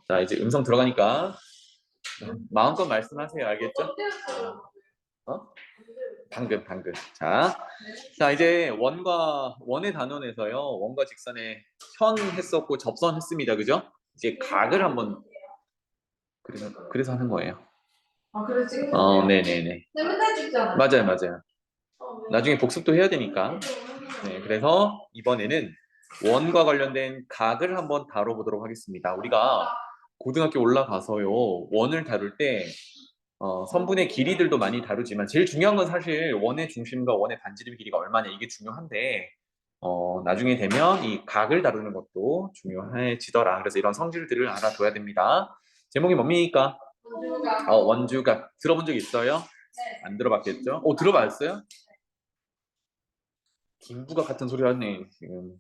자, 이제 음성 들어가니까 마음껏 말씀하세요. 알겠죠? 어? 방금. 자, 이제 원의 단원에서요. 원과 직선에 현 했었고 접선 했습니다. 그죠? 이제 각을 한번 그래서 하는 거예요. 아, 그래 찍는 거예요? 네네네. 근데 맨날 찍잖아요. 맞아요. 나중에 복습도 해야 되니까. 네, 그래서 이번에는 원과 관련된 각을 한번 다뤄보도록 하겠습니다. 우리가 고등학교 올라가서요. 원을 다룰 때 선분의 길이들도 많이 다루지만 제일 중요한 건 사실 원의 중심과 원의 반지름 길이가 얼마냐 이게 중요한데 나중에 되면 이 각을 다루는 것도 중요해지더라. 그래서 이런 성질들을 알아둬야 됩니다. 제목이 뭡니까? 원주각. 들어본 적 있어요? 안 들어봤겠죠? 들어봤어요? 김부각 같은 소리 하네 지금.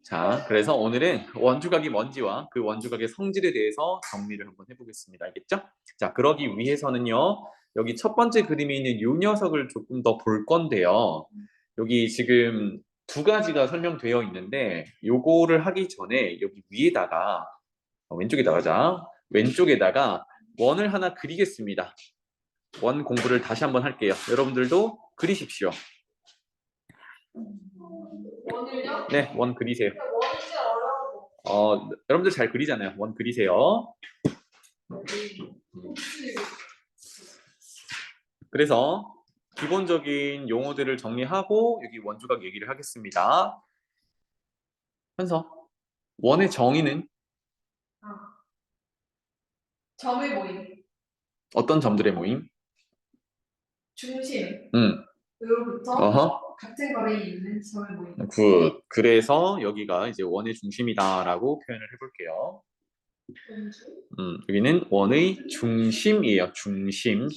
자, 그래서 오늘은 원주각이 뭔지와 그 원주각의 성질에 대해서 정리를 한번 해보겠습니다. 알겠죠? 자, 그러기 위해서는요. 여기 첫 번째 그림에 있는 이 녀석을 조금 더 볼 건데요. 여기 지금 두 가지가 설명되어 있는데 요거를 하기 전에 여기 위에다가 왼쪽에다가 원을 하나 그리겠습니다. 원 공부를 다시 한번 할게요. 여러분들도 그리십시오. 원을요? 네, 원 그리세요. 원이 진짜 어려워. 여러분들 잘 그리잖아요. 원 그리세요. 그래서 기본적인 용어들을 정리하고 여기 원주각 얘기를 하겠습니다. 현서, 원의 정의는 점의 모임. 어떤 점들의 모임? 중심. 음, 으로부터 어허, 같은 거리에 있는 점의 모임. 굿. 그래서 여기가 이제 원의 중심이다라고 표현을 해볼게요. 여기는 원의 중심이에요. 중심.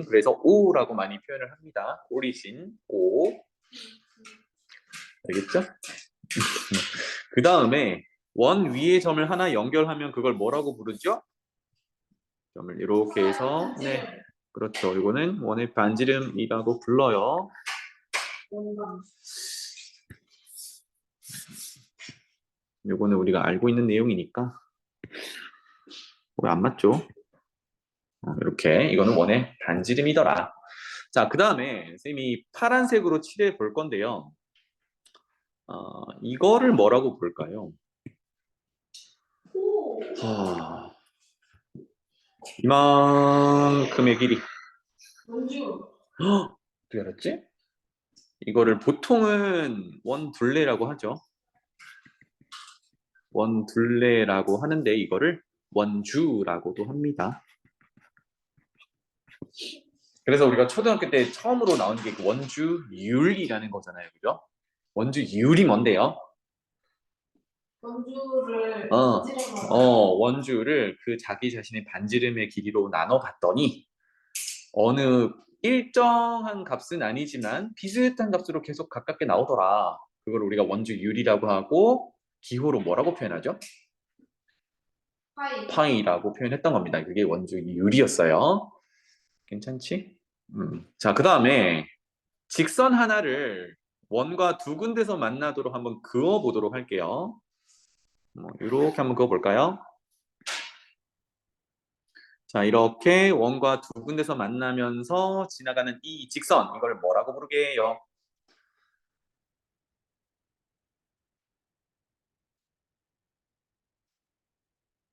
그래서 O라고 많이 표현을 합니다. 오리진, O. 알겠죠? 그 다음에 원 위에 점을 하나 연결하면 그걸 뭐라고 부르죠? 점을 이렇게 해서 네, 그렇죠. 이거는 원의 반지름이라고 불러요. 이거는 우리가 알고 있는 내용이니까 왜 안 맞죠? 이렇게 이거는 원의 반지름이더라. 자, 그 다음에 선생님이 파란색으로 칠해 볼 건데요. 이거를 뭐라고 볼까요? 이만큼의 길이. 원주. 어떻게 알았지? 이거를 보통은 원둘레라고 하죠. 원둘레라고 하는데 이거를 원주라고도 합니다. 그래서 우리가 초등학교 때 처음으로 나온 게 그 원주율이라는 거잖아요. 그죠? 원주율이 뭔데요? 원주를 원주를 그 자기 자신의 반지름의 길이로 나눠 봤더니 어느 일정한 값은 아니지만 비슷한 값으로 계속 가깝게 나오더라. 그걸 우리가 원주율이라고 하고 기호로 뭐라고 표현하죠? 파이라고 표현했던 겁니다. 그게 원주율이었어요. 괜찮지? 자, 그 다음에 직선 하나를 원과 두 군데서 만나도록 한번 그어보도록 할게요. 이렇게 한번 그어볼까요? 자, 이렇게 원과 두 군데서 만나면서 지나가는 이 직선, 이걸 뭐라고 부르게요?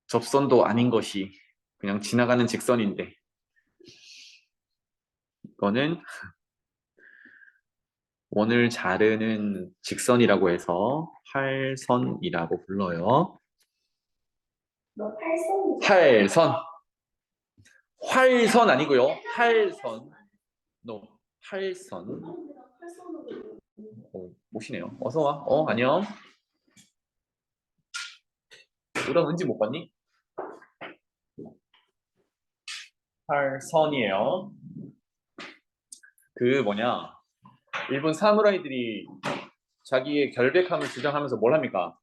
접선도 아닌 것이 그냥 지나가는 직선인데 이거는 원을 자르는 직선이라고 해서 활선이라고 불러요. 너 팔선. 활선. 활선 아니고요. 활선. 활선. 모시네요. 어서 와. 안녕. 너랑 은지 못 봤니? 활선이에요. 그 뭐냐? 일본 사무라이들이 자기의 결백함을 주장하면서 뭘 합니까?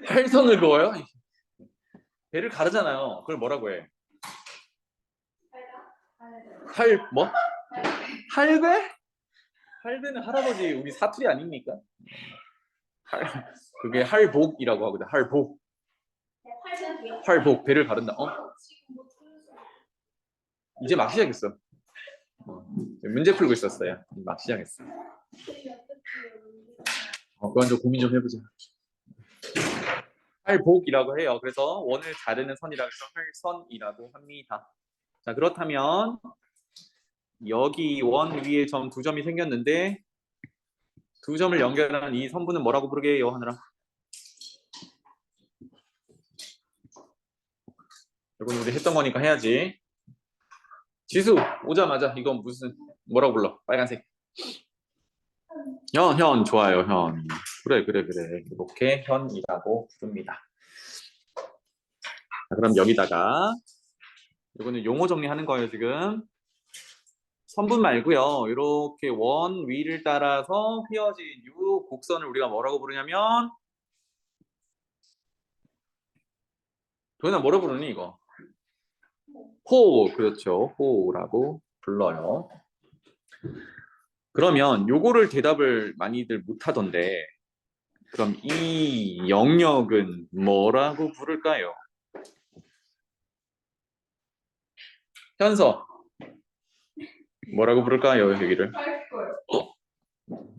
활선을 그어요? 배를 가르잖아요. 그걸 뭐라고 해? 뭐? 할배? 할배는 할아버지 우리 사투리 아닙니까? 그게 할복이라고 하거든. 할복. 팔색이요? 할복 배를 가른다. 이제 막 시작했어. 문제 풀고 있었어요. 막 시작했어. 그건 좀 고민 좀 해보자. 할복이라고 해요. 그래서 원을 자르는 선이라고 해서 할선이라고 합니다. 자, 그렇다면 여기 원 위에 점 두 점이 생겼는데 두 점을 연결하는 이 선분은 뭐라고 부르게요, 하느라? 이건 우리 했던 거니까 해야지. 지수 오자마자 이건 무슨 뭐라고 불러? 빨간색. 현 좋아요, 현. 그래. 이렇게 현이라고 부릅니다. 자, 그럼 여기다가 이거는 용어 정리하는 거예요, 지금. 선분 말고요. 이렇게 원 위를 따라서 휘어진 이 곡선을 우리가 뭐라고 부르냐면 도현아 뭐라 부르니 이거? 호, 그렇죠. 호라고 불러요. 그러면 요거를 대답을 많이들 못하던데 그럼 이 영역은 뭐라고 부를까요? 현서 뭐라고 부를까요, 여기를? 팔걸.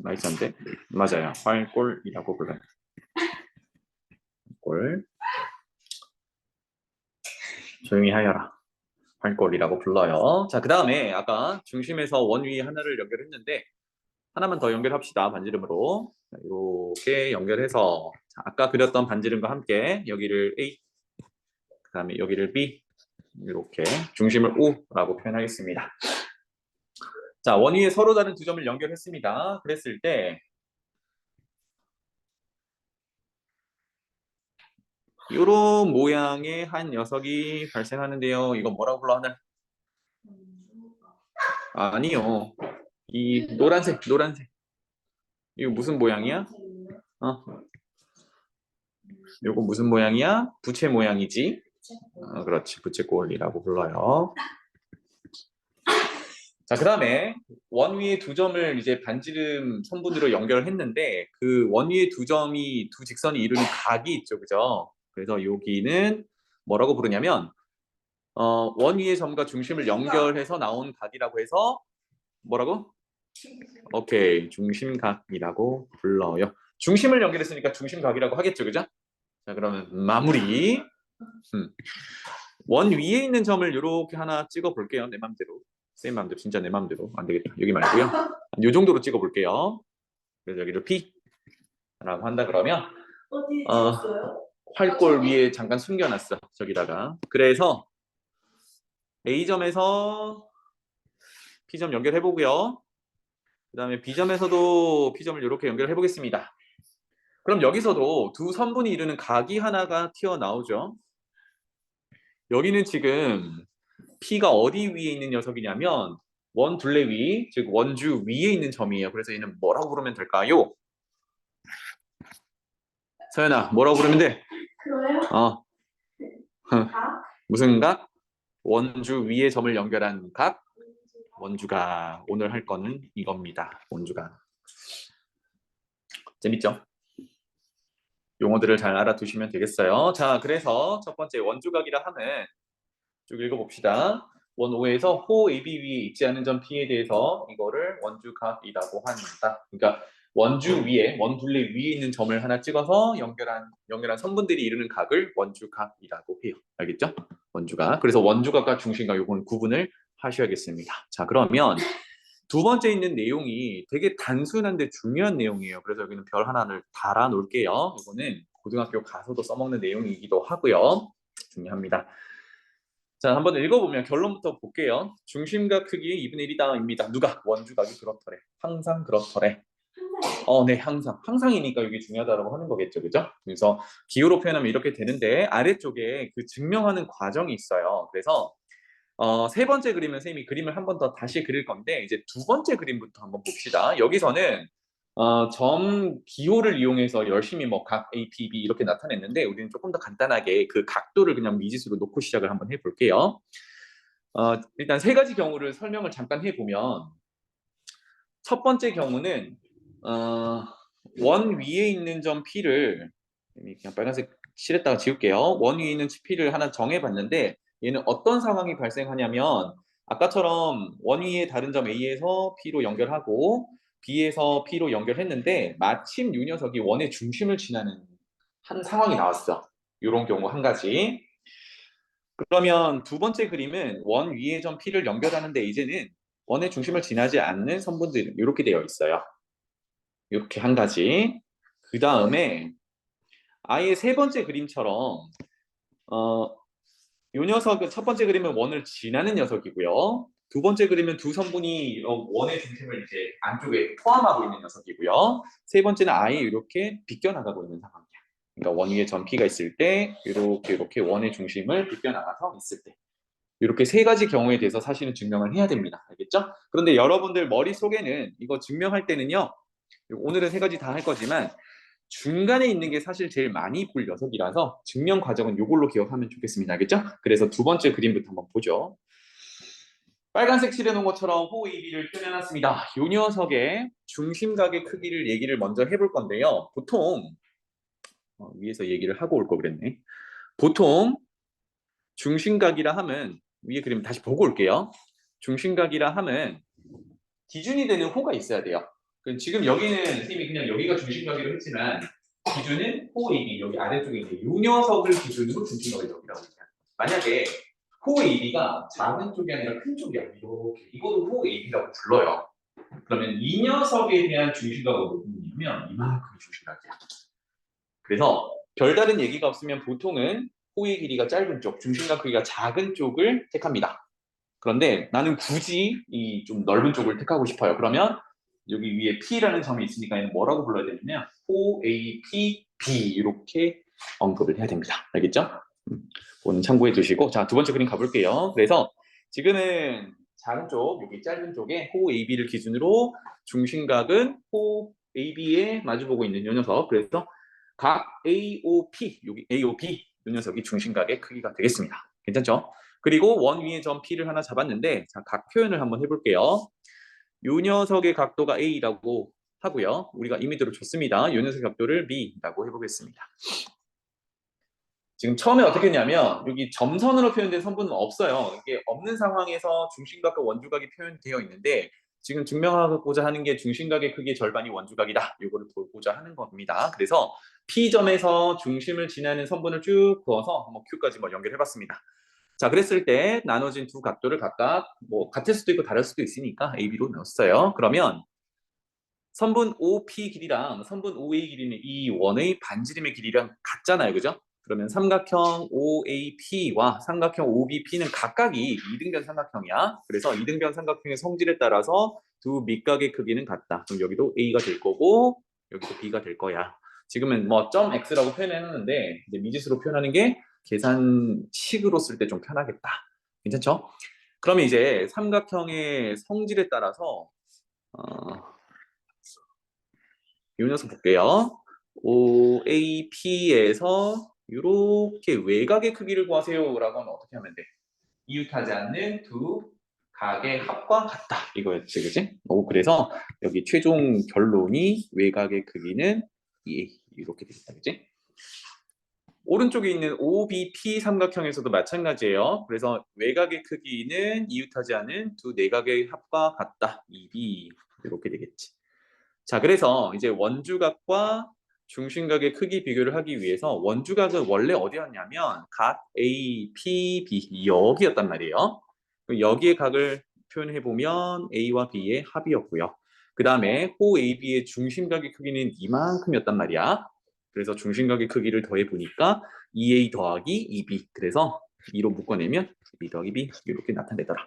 나이스한데? 맞아요. 활골이라고 불러요. 골. 조용히 하여라. 활골이라고 불러요. 자, 그 다음에 아까 중심에서 원 위에 하나를 연결했는데 하나만 더 연결합시다. 반지름으로. 자, 이렇게 연결해서 자, 아까 그렸던 반지름과 함께 여기를 A, 그 다음에 여기를 B 이렇게 중심을 O라고 표현하겠습니다. 자, 원 위에 서로 다른 두 점을 연결했습니다. 그랬을 때 이런 모양의 한 녀석이 발생하는데요. 이거 뭐라고 불러 하나? 아니요. 이 노란색. 이거 무슨 모양이야? 이거 무슨 모양이야? 부채 모양이지. 그렇지. 부채꼴이라고 불러요. 자, 그 다음에 원 위에 두 점을 이제 반지름 선분으로 연결했는데 그 원 위에 두 점이 두 직선이 이루는 각이 있죠, 그죠? 그래서 여기는 뭐라고 부르냐면 원 위의 점과 중심을 연결해서 나온 각이라고 해서 뭐라고? 오케이, 중심각이라고 불러요. 중심을 연결했으니까 중심각이라고 하겠죠, 그죠? 자, 그러면 마무리. 원 위에 있는 점을 이렇게 하나 찍어 볼게요. 내 맘대로. 쌤 맘대로, 진짜 내 맘대로. 안 되겠다. 여기 말고요. 이 정도로 찍어 볼게요. 그래서 여기를 P라고 한다 그러면 어디 찍었어요? 활골 위에 잠깐 숨겨놨어. 저기다가. 그래서 A점에서 P점 연결해 보고요. 그 다음에 B점에서도 P점을 이렇게 연결해 보겠습니다. 그럼 여기서도 두 선분이 이루는 각이 하나가 튀어나오죠. 여기는 지금 P가 어디 위에 있는 녀석이냐면 원 둘레 위, 즉 원주 위에 있는 점이에요. 그래서 얘는 뭐라고 부르면 될까요? 서연아, 뭐라고 부르면 돼? 그거요? 각? 무슨 각? 원주 위에 점을 연결한 각? 원주각. 오늘 할 거는 이겁니다. 원주각. 재밌죠? 용어들을 잘 알아두시면 되겠어요. 자, 그래서 첫 번째 원주각이라 하면 쭉 읽어봅시다. 원 O에서 호 AB 위에 있지 않은 점 P에 대해서 이거를 원주각이라고 합니다. 그러니까 원주 위에, 원 둘레 위에 있는 점을 하나 찍어서 연결한 선분들이 이루는 각을 원주각이라고 해요. 알겠죠? 원주각. 그래서 원주각과 중심각 요건 구분을 하셔야겠습니다. 자, 그러면 두 번째 있는 내용이 되게 단순한데 중요한 내용이에요. 그래서 여기는 별 하나를 달아 놓을게요. 이거는 고등학교 가서도 써먹는 내용이기도 하고요. 중요합니다. 자, 한번 읽어보면 결론부터 볼게요. 중심각 크기 2분의 1이다입니다. 누가? 원주각이 그렇더래. 항상 그렇더래. 네, 항상. 항상이니까 이게 중요하다고 하는 거겠죠, 그죠? 그래서 기호로 표현하면 이렇게 되는데 아래쪽에 그 증명하는 과정이 있어요. 그래서 세 번째 그림은 선생님이 그림을 한 번 더 다시 그릴 건데 이제 두 번째 그림부터 한번 봅시다. 여기서는 점 기호를 이용해서 열심히 뭐 각 A, P, B 이렇게 나타냈는데 우리는 조금 더 간단하게 그 각도를 그냥 미지수로 놓고 시작을 한번 해볼게요. 일단 세 가지 경우를 설명을 잠깐 해보면 첫 번째 경우는 원 위에 있는 점 P를 그냥 빨간색 칠했다가 지울게요. 원 위에 있는 P를 하나 정해봤는데 얘는 어떤 상황이 발생하냐면 아까처럼 원 위에 다른 점 A에서 P로 연결하고 B에서 P로 연결했는데 마침 이 녀석이 원의 중심을 지나는 한 상황이 나왔어. 이런 경우 한 가지. 그러면 두 번째 그림은 원 위에 점 P를 연결하는데 이제는 원의 중심을 지나지 않는 선분들은 이렇게 되어 있어요. 이렇게 한 가지. 그 다음에 아예 세 번째 그림처럼 이 녀석은 첫 번째 그림은 원을 지나는 녀석이고요. 두 번째 그림은 두 선분이 원의 중심을 이제 안쪽에 포함하고 있는 녀석이고요. 세 번째는 아예 이렇게 비껴나가고 있는 상황이야. 그러니까 원 위에 점 P가 있을 때 이렇게 원의 중심을 비껴나가서 있을 때 이렇게 세 가지 경우에 대해서 사실은 증명을 해야 됩니다. 알겠죠? 그런데 여러분들 머릿속에는 이거 증명할 때는요. 오늘은 세 가지 다 할 거지만 중간에 있는 게 사실 제일 많이 볼 녀석이라서 증명 과정은 이걸로 기억하면 좋겠습니다. 알겠죠? 그래서 두 번째 그림부터 한번 보죠. 빨간색 칠해놓은 것처럼 호흡이를 표현해놨습니다. 이 녀석의 중심각의 크기를 얘기를 먼저 해볼 건데요. 보통 위에서 얘기를 하고 올 거 그랬네. 보통 중심각이라 하면 위에 그림 다시 보고 올게요. 중심각이라 하면 기준이 되는 호가 있어야 돼요. 지금 여기는 선생님이 그냥 여기가 중심각이라고 했지만 기준은 호 AB 여기 아래쪽에 있는 이 녀석을 기준으로 중심각의 적이라고 해요. 만약에 호 AB가 작은 쪽이 아니라 큰 쪽이야. 이렇게 이것도 호 AB라고 불러요. 그러면 이 녀석에 대한 중심각은 뭐냐면 이만큼이 중심각이야. 그래서 별다른 얘기가 없으면 보통은 호의 길이가 짧은 쪽, 중심각 크기가 작은 쪽을 택합니다. 그런데 나는 굳이 이 좀 넓은 쪽을 택하고 싶어요. 그러면 여기 위에 P라는 점이 있으니까 얘는 뭐라고 불러야 되냐면 OAPB 이렇게 언급을 해야 됩니다. 알겠죠? 오늘 참고해 주시고 자, 두 번째 그림 가볼게요. 그래서 지금은 작은 쪽, 여기 짧은 쪽에 OAB를 기준으로 중심각은 OAB에 마주보고 있는 이 녀석. 그래서 각 AOP, 여기 AOB 이 녀석이 중심각의 크기가 되겠습니다. 괜찮죠? 그리고 원 위에 점 P를 하나 잡았는데 자, 각 표현을 한번 해볼게요. 요 녀석의 각도가 A라고 하고요. 우리가 임의대로 줬습니다. 요 녀석의 각도를 B라고 해보겠습니다. 지금 처음에 어떻게 했냐면 여기 점선으로 표현된 선분은 없어요. 이게 없는 상황에서 중심각과 원주각이 표현되어 있는데 지금 증명하고자 하는 게 중심각의 크기의 절반이 원주각이다. 이거를 보고자 하는 겁니다. 그래서 P점에서 중심을 지나는 선분을 쭉 그어서 한번 Q까지 연결해봤습니다. 자, 그랬을 때 나눠진 두 각도를 각각 같을 수도 있고 다를 수도 있으니까 AB로 넣었어요. 그러면 선분 OP 길이랑 선분 OA 길이는 이 원의 반지름의 길이랑 같잖아요. 그죠? 그러면 삼각형 OAP와 삼각형 OBP는 각각이 이등변 삼각형이야. 그래서 이등변 삼각형의 성질에 따라서 두 밑각의 크기는 같다. 그럼 여기도 A가 될 거고 여기도 B가 될 거야. 지금은 점 X라고 표현했는데 이제 미지수로 표현하는 게 계산식으로 쓸 때 좀 편하겠다. 괜찮죠? 그러면 이제 삼각형의 성질에 따라서 이 녀석 볼게요. OAP에서 이렇게 외곽의 크기를 구하세요 라고 하면 어떻게 하면 돼? 이웃하지 않는 두 각의 합과 같다. 이거였지, 그지? 그래서 여기 최종 결론이 외곽의 크기는 이렇게 되겠다, 그지? 오른쪽에 있는 OBP 삼각형에서도 마찬가지예요. 그래서 외곽의 크기는 이웃하지 않은 두 내각의 합과 같다. 2B 이렇게 되겠지. 자, 그래서 이제 원주각과 중심각의 크기 비교를 하기 위해서 원주각은 원래 어디였냐면 각 A, P, B 여기였단 말이에요. 여기의 각을 표현해 보면 A와 B의 합이었고요. 그 다음에 호 AB의 중심각의 크기는 이만큼이었단 말이야. 그래서 중심각의 크기를 더해 보니까 2A 더하기 2B. 그래서 2로 묶어내면 2 더하기 B 이렇게 나타내더라.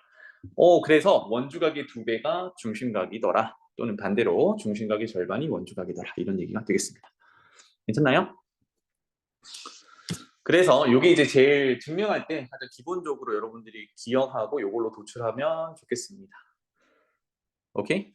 그래서 원주각의 2배가 중심각이더라. 또는 반대로 중심각의 절반이 원주각이더라. 이런 얘기가 되겠습니다. 괜찮나요? 그래서 이게 이제 제일 증명할 때 가장 기본적으로 여러분들이 기억하고 이걸로 도출하면 좋겠습니다. 오케이?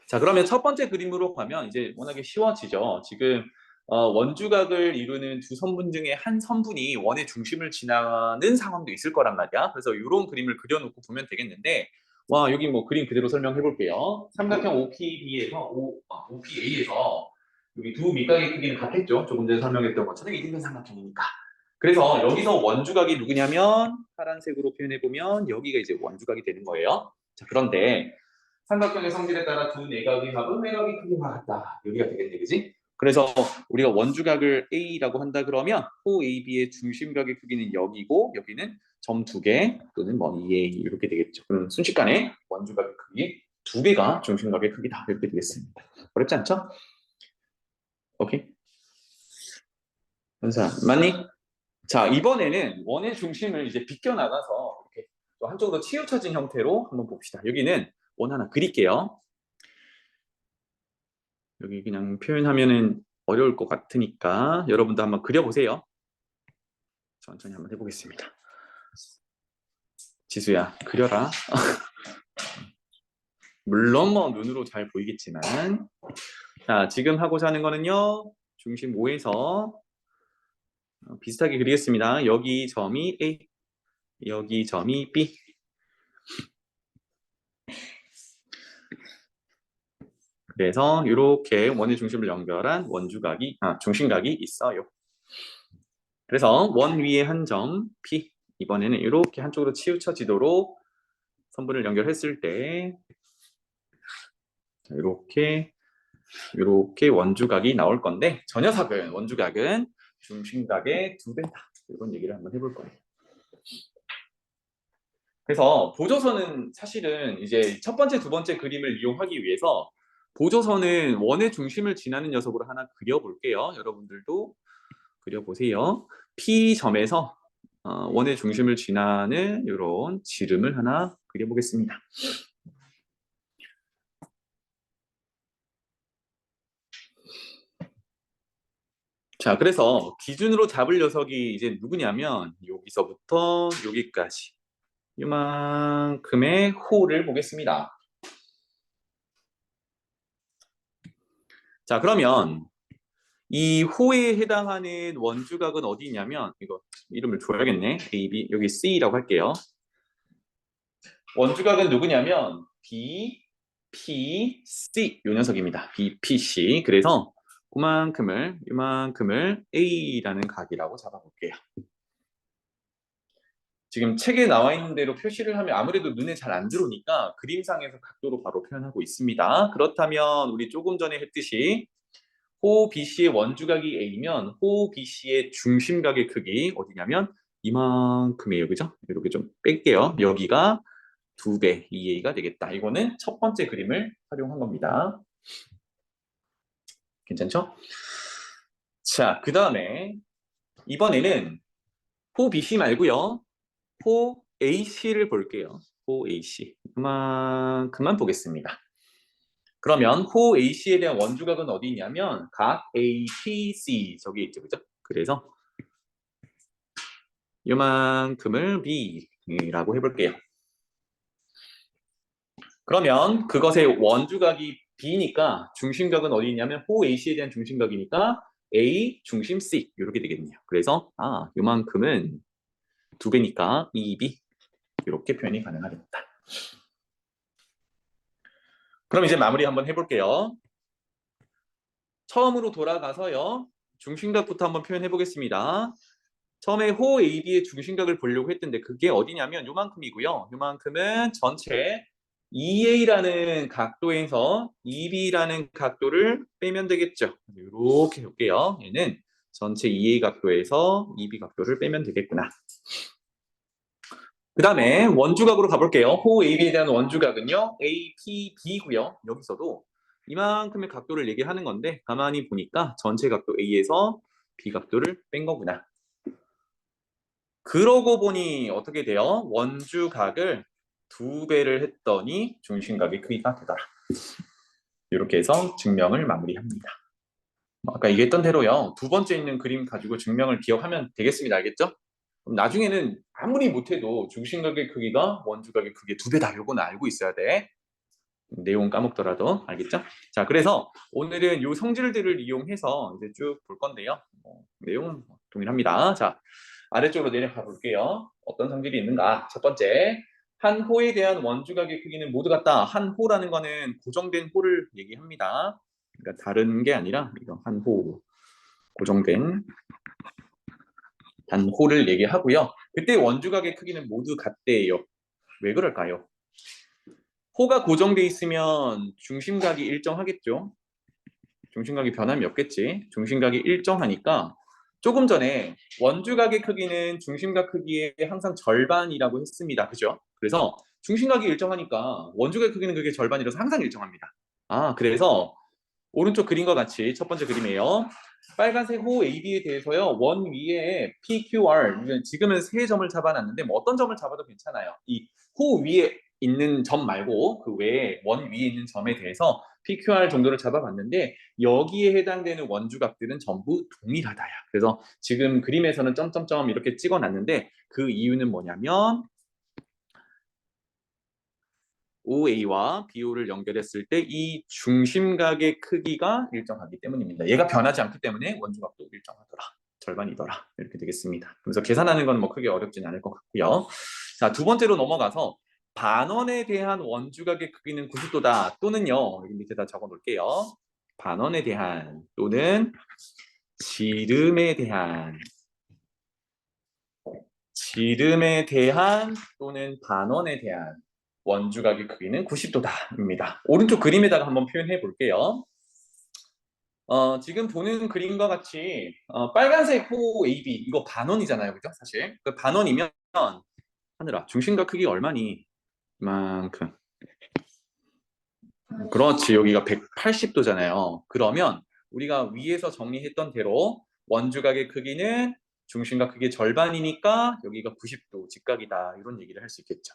자, 그러면 첫 번째 그림으로 가면 이제 워낙에 쉬워지죠. 지금 원주각을 이루는 두 선분 중에 한 선분이 원의 중심을 지나는 상황도 있을 거란 말이야. 그래서 이런 그림을 그려놓고 보면 되겠는데 와, 여기 그림 그대로 설명해 볼게요. 삼각형 OPB에서 OPA에서 여기 두 밑각의 크기는 같겠죠. 조금 전에 설명했던 것처럼 이등변 삼각형이니까. 그래서 여기서 원주각이 누구냐면 파란색으로 표현해보면 여기가 이제 원주각이 되는 거예요. 자, 그런데 삼각형의 성질에 따라 두 내각의 합은 외곽의 크기와 같다. 여기가 되겠네, 그지? 그래서 우리가 원주각을 A라고 한다 그러면 OAB의 중심각의 크기는 여기고 여기는 점 2개 또는 뭐 2A 이렇게 되겠죠. 그럼 순식간에 원주각의 크기 2배가 중심각의 크기다 이렇게 되겠습니다. 어렵지 않죠? 오케이? 현수야, 맞니? 자, 이번에는 원의 중심을 이제 비껴나가서 이렇게 또 한쪽으로 치우쳐진 형태로 한번 봅시다. 여기는 원 하나 그릴게요. 여기 그냥 표현하면은 어려울 것 같으니까 여러분도 한번 그려보세요. 천천히 한번 해보겠습니다. 지수야, 그려라. 물론 뭐 눈으로 잘 보이겠지만 자, 지금 하고자 하는 거는요. 중심 O에서 비슷하게 그리겠습니다. 여기 점이 A, 여기 점이 B. 그래서 이렇게 원의 중심을 연결한 중심각이 있어요. 그래서 원 위에 한 점 P, 이번에는 이렇게 한쪽으로 치우쳐지도록 선분을 연결했을 때 이렇게 원주각이 나올 건데 저 녀석은 원주각은 중심각의 2배다. 이런 얘기를 한번 해볼 거예요. 그래서 보조선은 사실은 이제 첫 번째, 두 번째 그림을 이용하기 위해서 보조선은 원의 중심을 지나는 녀석으로 하나 그려볼게요. 여러분들도 그려보세요. P점에서 원의 중심을 지나는 이런 지름을 하나 그려보겠습니다. 자, 그래서 기준으로 잡을 녀석이 이제 누구냐면 여기서부터 여기까지 이만큼의 호를 보겠습니다. 자, 그러면 이 호에 해당하는 원주각은 어디냐면 이거 이름을 줘야겠네. A, B, 여기 C라고 할게요. 원주각은 누구냐면 B, P, C 이 녀석입니다. B, P, C. 그래서 이만큼을 A라는 각이라고 잡아볼게요. 지금 책에 나와 있는 대로 표시를 하면 아무래도 눈에 잘 안 들어오니까 그림상에서 각도로 바로 표현하고 있습니다. 그렇다면 우리 조금 전에 했듯이 호 BC의 원주각이 A면 호 BC의 중심각의 크기 어디냐면 이만큼이에요. 그죠? 이렇게 좀 뺄게요. 여기가 2배 2A가 되겠다. 이거는 첫 번째 그림을 활용한 겁니다. 괜찮죠? 자, 그 다음에 이번에는 호 BC 말고요. 호 AC를 볼게요. 호 AC. 그만 보겠습니다. 그러면 호 AC에 대한 원주각은 어디 있냐면 각 APC 저기 있죠. 그죠? 그래서 이만큼을 B라고 해볼게요. 그러면 그것의 원주각이 B니까 중심각은 어디 있냐면 호 AC에 대한 중심각이니까 A 중심 C 이렇게 되겠네요. 그래서 이만큼은 2배니까 2B 이렇게 표현이 가능하겠다. 그럼 이제 마무리 한번 해볼게요. 처음으로 돌아가서요. 중심각부터 한번 표현해 보겠습니다. 처음에 호 AB의 중심각을 보려고 했던데 그게 어디냐면 요만큼이고요. 요만큼은 전체 EA라는 각도에서 EB라는 각도를 빼면 되겠죠. 이렇게 볼게요. 얘는 전체 EA 각도에서 EB 각도를 빼면 되겠구나. 그 다음에 원주각으로 가볼게요. 호 AB에 대한 원주각은요. APB고요. 여기서도 이만큼의 각도를 얘기하는 건데 가만히 보니까 전체 각도 A에서 B 각도를 뺀 거구나. 그러고 보니 어떻게 돼요? 원주각을 2배를 했더니 중심각의 크기가 되더라. 이렇게 해서 증명을 마무리합니다. 아까 얘기했던 대로요. 두 번째 있는 그림 가지고 증명을 기억하면 되겠습니다. 알겠죠? 그럼 나중에는 아무리 못해도 중심각의 크기가 원주각의 크기의 2배다. 요거는 알고 있어야 돼. 내용 까먹더라도 알겠죠? 자, 그래서 오늘은 이 성질들을 이용해서 이제 쭉 볼 건데요. 내용은 동일합니다. 자, 아래쪽으로 내려가 볼게요. 어떤 성질이 있는가? 첫 번째, 한 호에 대한 원주각의 크기는 모두 같다. 한 호라는 거는 고정된 호를 얘기합니다. 그러니까 다른 게 아니라 이거 한 호 고정된 단호를 얘기하고요. 그때 원주각의 크기는 모두 같대요. 왜 그럴까요? 호가 고정돼 있으면 중심각이 일정하겠죠. 중심각이 변함이 없겠지. 중심각이 일정하니까 조금 전에 원주각의 크기는 중심각 크기의 항상 절반이라고 했습니다. 그죠? 그래서 중심각이 일정하니까 원주각의 크기는 그게 절반이라서 항상 일정합니다. 그래서 오른쪽 그림과 같이 첫 번째 그림이에요. 빨간색 호 AB에 대해서요. 원 위에 PQR, 지금은 세 점을 잡아놨는데 뭐 어떤 점을 잡아도 괜찮아요. 이 호 위에 있는 점 말고 그 외에 원 위에 있는 점에 대해서 PQR 정도를 잡아봤는데 여기에 해당되는 원주각들은 전부 동일하다야. 그래서 지금 그림에서는 점점점 이렇게 찍어놨는데 그 이유는 뭐냐면 OA와 BO를 연결했을 때 이 중심각의 크기가 일정하기 때문입니다. 얘가 변하지 않기 때문에 원주각도 일정하더라. 절반이더라. 이렇게 되겠습니다. 그래서 계산하는 건 뭐 크게 어렵진 않을 것 같고요. 자, 두 번째로 넘어가서 반원에 대한 원주각의 크기는 90도다. 또는요. 여기 밑에다 적어 놓을게요. 반원에 대한 또는 지름에 대한 또는 반원에 대한 원주각의 크기는 90도다입니다. 오른쪽 그림에다가 한번 표현해 볼게요. 지금 보는 그림과 같이 빨간색 호 AB 이거 반원이잖아요, 그죠? 사실 그 반원이면 하늘아 중심각 크기가 얼마니? 이만큼. 그렇지, 여기가 180도잖아요. 그러면 우리가 위에서 정리했던 대로 원주각의 크기는 중심각 크기의 절반이니까 여기가 90도 직각이다 이런 얘기를 할 수 있겠죠.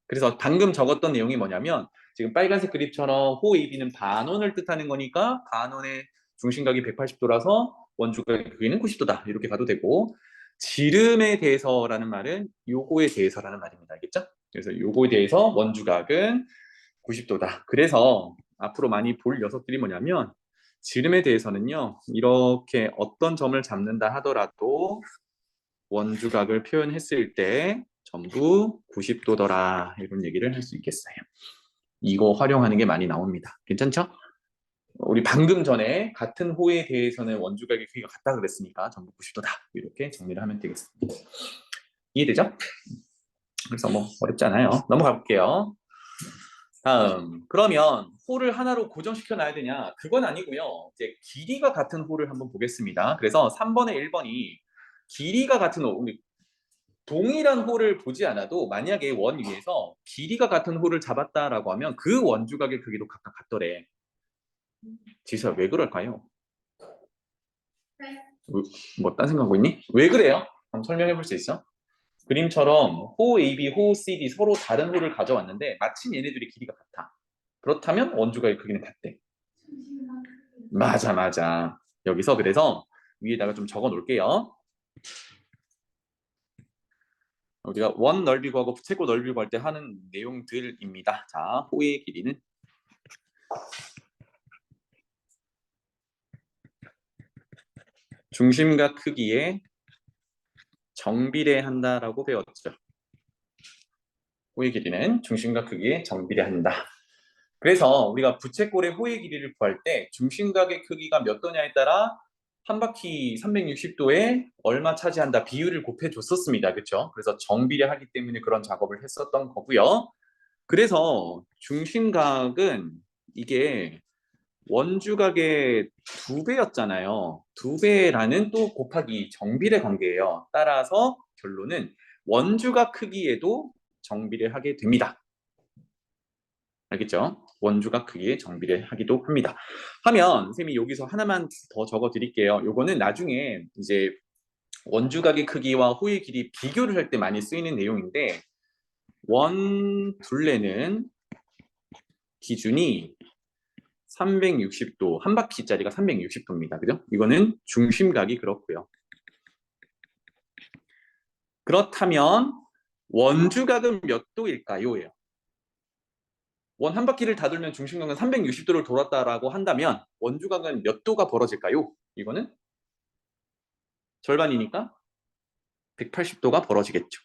그래서 방금 적었던 내용이 뭐냐면 지금 빨간색 그립처럼 호 AB는 반원을 뜻하는 거니까 반원의 중심각이 180도라서 원주각의 크기는 90도다 이렇게 봐도 되고 지름에 대해서라는 말은 요거에 대해서라는 말입니다. 알겠죠? 그래서 요거에 대해서 원주각은 90도다. 그래서 앞으로 많이 볼 녀석들이 뭐냐면 지름에 대해서는요. 이렇게 어떤 점을 잡는다 하더라도 원주각을 표현했을 때 전부 90도더라 이런 얘기를 할 수 있겠어요. 이거 활용하는 게 많이 나옵니다. 괜찮죠? 우리 방금 전에 같은 호에 대해서는 원주각의 크기가 같다 그랬으니까 전부 90도다 이렇게 정리를 하면 되겠습니다. 이해되죠? 그래서 뭐 어렵지 않아요. 넘어가 볼게요. 다음, 그러면 호를 하나로 고정시켜 놔야 되냐? 그건 아니고요. 이제 길이가 같은 호를 한번 보겠습니다. 그래서 3번에 1번이 길이가 같은 호, 우리 동일한 호를 보지 않아도 만약에 원 위에서 길이가 같은 호를 잡았다라고 하면 그 원주각의 크기도 각각 같더래. 지수야, 왜 그럴까요? 뭐 딴 생각하고 있니? 왜 그래요? 한번 설명해 볼 수 있어? 그림처럼 호 AB, 호 CD 서로 다른 호를 가져왔는데 마침 얘네들이 길이가 같아. 그렇다면 원주각의 크기는 같대. 맞아, 맞아. 여기서 그래서 위에다가 좀 적어 놓을게요. 우리가 원 넓이 구하고 부채꼴 넓이 구할 때 하는 내용들입니다. 자, 호의 길이는 중심각 크기에 정비례한다라고 배웠죠. 호의 길이는 중심각 크기에 정비례한다. 그래서 우리가 부채꼴의 호의 길이를 구할 때 중심각의 크기가 몇 도냐에 따라 한 바퀴 360도에 얼마 차지한다 비율을 곱해줬었습니다. 그렇죠? 그래서 정비례하기 때문에 그런 작업을 했었던 거고요. 그래서 중심각은 이게 원주각의 2배였잖아요. 2배라는 또 곱하기 정비례 관계예요. 따라서 결론은 원주각 크기에도 정비례하게 됩니다. 알겠죠? 원주각 크기에 정비례하기도 합니다. 하면 선생님이 여기서 하나만 더 적어 드릴게요. 요거는 나중에 이제 원주각의 크기와 호의 길이 비교를 할 때 많이 쓰이는 내용인데 원 둘레는 기준이 360도, 한 바퀴짜리가 360도입니다. 그죠? 이거는 중심각이 그렇고요. 그렇다면 원주각은 몇 도일까요? 예요. 원 한 바퀴를 다 돌면 중심각은 360도를 돌았다라고 한다면 원주각은 몇 도가 벌어질까요? 이거는 절반이니까 180도가 벌어지겠죠.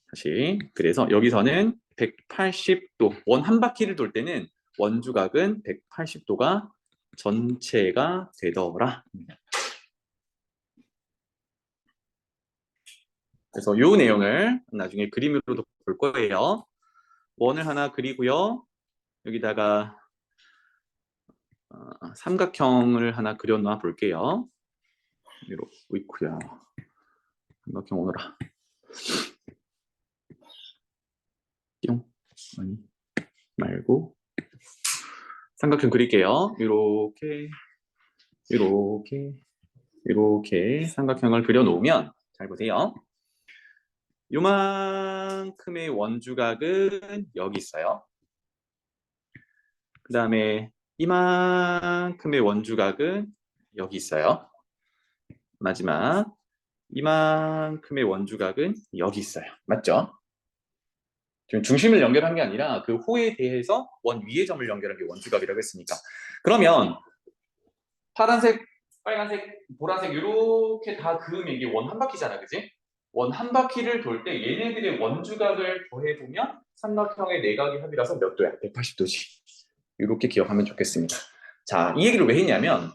다시 그래서 여기서는 180도 원 한 바퀴를 돌 때는 원주각은 180도가 전체가 되더라. 그래서 이 내용을 나중에 그림으로도 볼 거예요. 원을 하나 그리고요. 여기다가 삼각형을 하나 그려놔 볼게요. 이렇게 있고요. 삼각형 오너라. 뿅. 아니 말고 삼각형 그릴게요. 이렇게 삼각형을 그려놓으면 잘 보세요. 요만큼의 원주각은 여기 있어요. 그 다음에 이만큼의 원주각은 여기 있어요. 마지막 이만큼의 원주각은 여기 있어요. 맞죠? 지금 중심을 연결한 게 아니라 그 호에 대해서 원 위의 점을 연결한 게 원주각이라고 했으니까. 그러면 파란색, 빨간색, 보라색 이렇게 다 그으면 이게 원 한 바퀴잖아, 그지? 원 한 바퀴를 돌 때 얘네들의 원주각을 더해보면 삼각형의 내각의 합이라서 몇 도야? 180도지. 이렇게 기억하면 좋겠습니다. 자, 이 얘기를 왜 했냐면